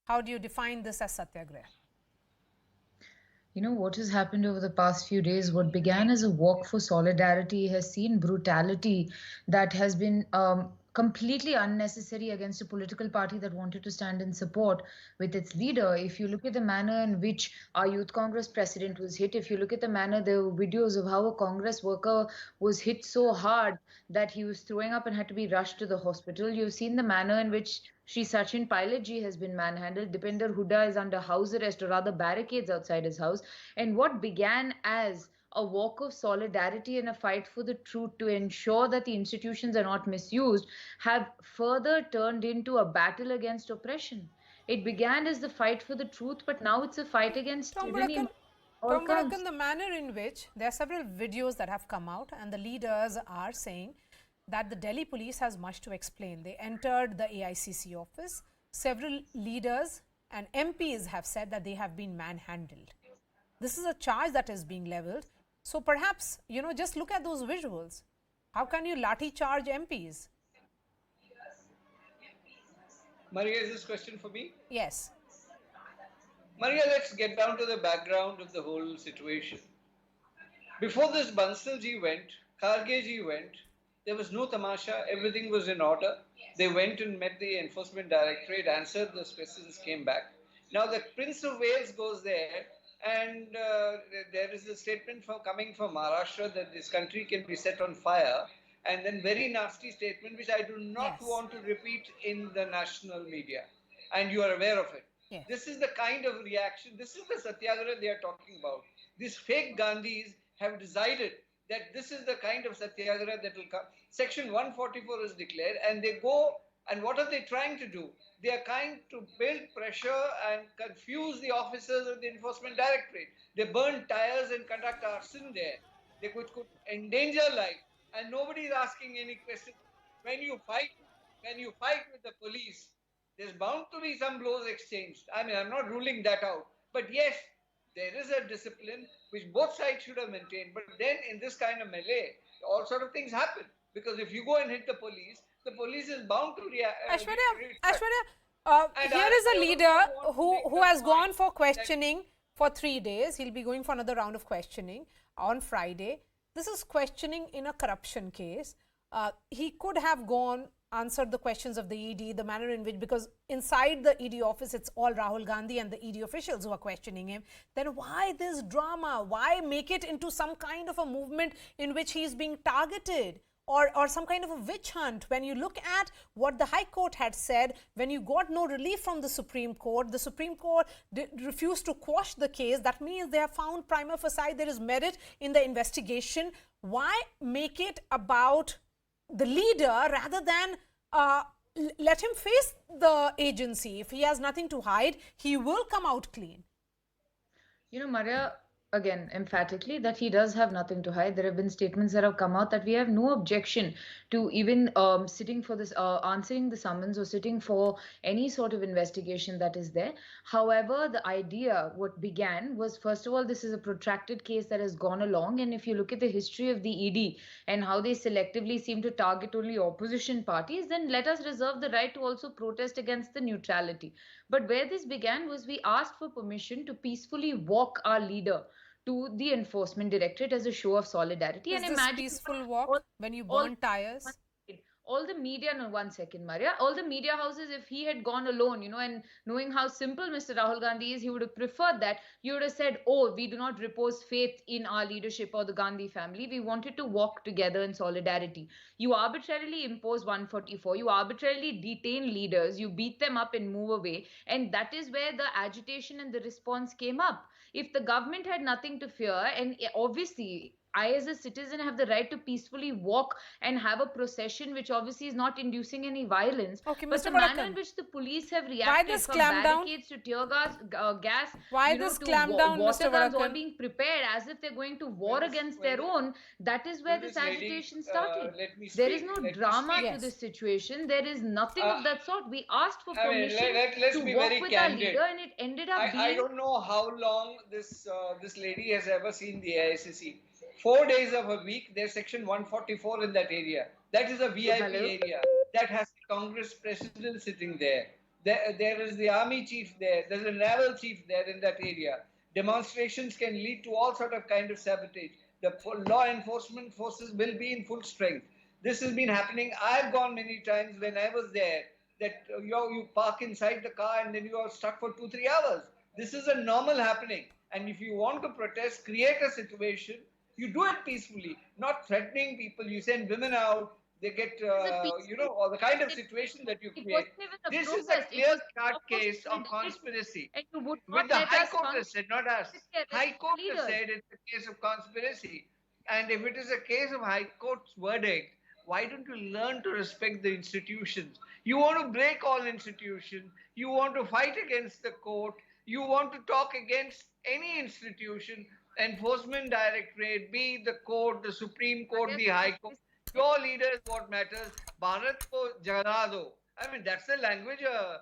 How do you define this as satyagraha? You know, what has happened over the past few days, what began as a walk for solidarity has seen brutality that has been completely unnecessary against a political party that wanted to stand in support with its leader. If you look at the manner in which our Youth Congress president was hit, if you look at the manner, there were videos of how a Congress worker was hit so hard that he was throwing up and had to be rushed to the hospital. You've seen the manner in which Shri Sachin Pilot ji has been manhandled. Dipinder Hooda is under house arrest or rather barricades outside his house. And what began as a walk of solidarity and a fight for the truth to ensure that the institutions are not misused have further turned into a battle against oppression. It began as the fight for the truth, but now it's a fight against Tom tyranny Vadakkan, on all Tom counts. Vadakkan, the manner in which there are several videos that have come out, and the leaders are saying that the Delhi police has much to explain. They entered the AICC office. Several leaders and MPs have said that they have been manhandled. This is a charge that is being leveled. So perhaps, just look at those visuals. How can you Lathi-charge MPs? Maria, is this question for me? Yes. Maria, let's get down to the background of the whole situation. Before this Bansal ji went, Kharge ji went, there was no tamasha, everything was in order. They went and met the Enforcement Directorate, answered those questions, came back. Now the Prince of Wales goes there, and there is a statement coming from Maharashtra that this country can be set on fire, and then very nasty statement which I do not want to repeat in the national media, and you are aware of it. Yes. This is the kind of reaction, this is the satyagraha they are talking about. These fake Gandhis have decided that this is the kind of satyagraha that will come. Section 144 is declared, and they go, and what are they trying to do? They are trying to build pressure and confuse the officers of the Enforcement Directorate. They burn tires and conduct arson there. They could endanger life, and nobody is asking any questions. When you fight with the police, there's bound to be some blows exchanged. I mean, I'm not ruling that out. But yes, there is a discipline which both sides should have maintained. But then in this kind of melee, all sort of things happen. Because if you go and hit the police is bound to react. Aiyshwarya, here is a leader who has gone for questioning for 3 days. He'll be going for another round of questioning on Friday. This is questioning in a corruption case. He could have gone, answered the questions of the ED, the manner in which, because inside the ED office, it's all Rahul Gandhi and the ED officials who are questioning him. Then why this drama? Why make it into some kind of a movement in which he is being targeted? Or some kind of a witch hunt? When you look at what the High Court had said, when you got no relief from the Supreme Court refused to quash the case. That means they have found prima facie there is merit in the investigation. Why make it about the leader rather than let him face the agency? If he has nothing to hide, he will come out clean. You know, Maria, again, emphatically, that he does have nothing to hide. There have been statements that have come out that we have no objection to even sitting for this, answering the summons or sitting for any sort of investigation that is there. However, the idea, what began was, first of all, this is a protracted case that has gone along. And if you look at the history of the ED and how they selectively seem to target only opposition parties, then let us reserve the right to also protest against the neutrality. But where this began was we asked for permission to peacefully walk our leader to the Enforcement Directorate as a show of solidarity. Is this peaceful walk when you burn tires? All the media, no, 1 second, Maria, all the media houses, if he had gone alone, and knowing how simple Mr. Rahul Gandhi is, he would have preferred that. You would have said, oh, we do not repose faith in our leadership or the Gandhi family. We wanted to walk together in solidarity. You arbitrarily impose 144. You arbitrarily detain leaders. You beat them up and move away. And that is where the agitation and the response came up. If the government had nothing to fear, and obviously, I, as a citizen, have the right to peacefully walk and have a procession, which obviously is not inducing any violence. Okay, but Mr. the manner in which the police have reacted, from barricades to tear gas, why this clampdown, water Mr. guns, all Vadakkan? being prepared as if they're going to war against their own, that is where this agitation started. There is no drama to this situation. There is nothing of that sort. We asked for permission to walk with our leader, and it ended up being... I don't know how long this lady has ever seen the AICC. 4 days of a week, there's section 144 in that area. That is a VIP area. That has the Congress president sitting there. There is the army chief there. There's a naval chief there in that area. Demonstrations can lead to all sort of kind of sabotage. The law enforcement forces will be in full strength. This has been happening. I've gone many times when I was there that you park inside the car and then you are stuck for 2-3 hours. This is a normal happening. And if you want to protest, create a situation, you do it peacefully, not threatening people. You send women out, they get, or the kind of situation that you create. This is a clear-cut case of conspiracy. With the High Court has said, not us. High Court has said it's a case of conspiracy. And if it is a case of High Court's verdict, why don't you learn to respect the institutions? You want to break all institutions. You want to fight against the court. You want to talk against any institution, enforcement directorate, be the court, the Supreme Court, the High Court. Your leader is what matters. Bharat ko jala do. I mean, that's the language a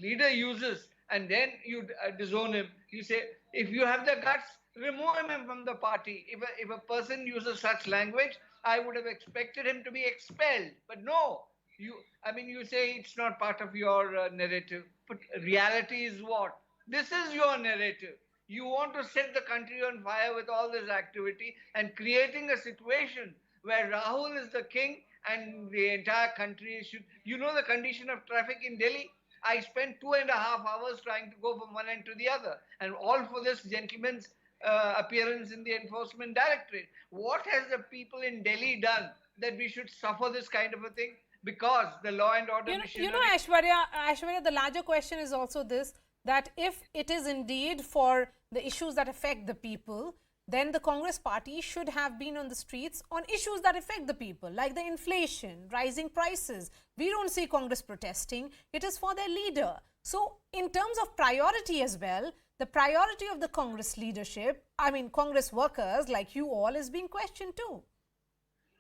leader uses. And then you disown him. You say, if you have the guts, remove him from the party. If a person uses such language, I would have expected him to be expelled. But no, you say it's not part of your narrative. But reality is what? This is your narrative. You want to set the country on fire with all this activity and creating a situation where Rahul is the king and the entire country should... You know the condition of traffic in Delhi? I spent 2.5 hours trying to go from one end to the other. And all for this gentleman's appearance in the enforcement directorate. What has the people in Delhi done that we should suffer this kind of a thing? Because the law and order machinery... You know, Aiyshwarya, the larger question is also this, that if it is indeed for the issues that affect the people, then the Congress party should have been on the streets on issues that affect the people, like the inflation, rising prices. We don't see Congress protesting. It is for their leader. So, in terms of priority as well, the priority of the Congress leadership, Congress workers like you all, is being questioned too.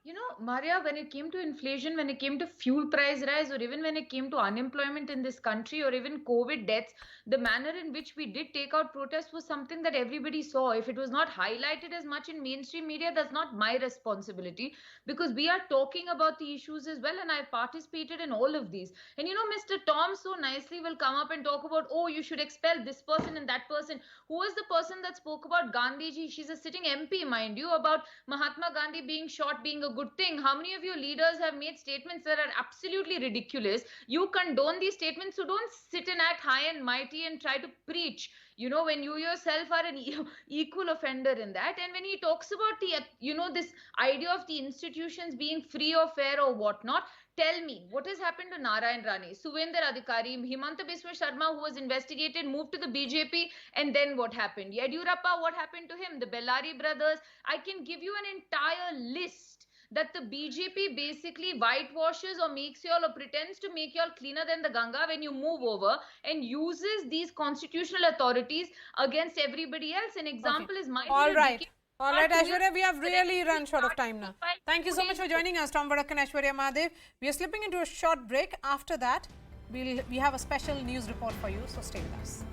You know, Maria, when it came to inflation, when it came to fuel price rise, or even when it came to unemployment in this country, or even COVID deaths, the manner in which we did take out protests was something that everybody saw. If it was not highlighted as much in mainstream media, that's not my responsibility, because we are talking about the issues as well, and I participated in all of these. And you know, Mr. Tom so nicely will come up and talk about, oh, you should expel this person and that person. Who was the person that spoke about Gandhiji? She's a sitting MP, mind you, about Mahatma Gandhi being shot being a good thing. How many of your leaders have made statements that are absolutely ridiculous? You condone these statements, so don't sit and act high and mighty and try to preach, you know, when you yourself are an equal offender in that. And when he talks about the, you know, this idea of the institutions being free or fair or whatnot, tell me, what has happened to Narayan Rane, Suvender Adhikari, Himanta Biswa Sharma, who was investigated, moved to the BJP, and then what happened? Yediyurappa, what happened to him? The Bellari brothers. I can give you an entire list that the BJP basically whitewashes or makes y'all or pretends to make y'all cleaner than the Ganga when you move over, and uses these constitutional authorities against everybody else. An example is my... All right, Aiyshwarya, we have really run short of time now. Thank you so much for joining us, Tom Vadakkan, Aiyshwarya M. We are slipping into a short break. After that, we have a special news report for you, so stay with us.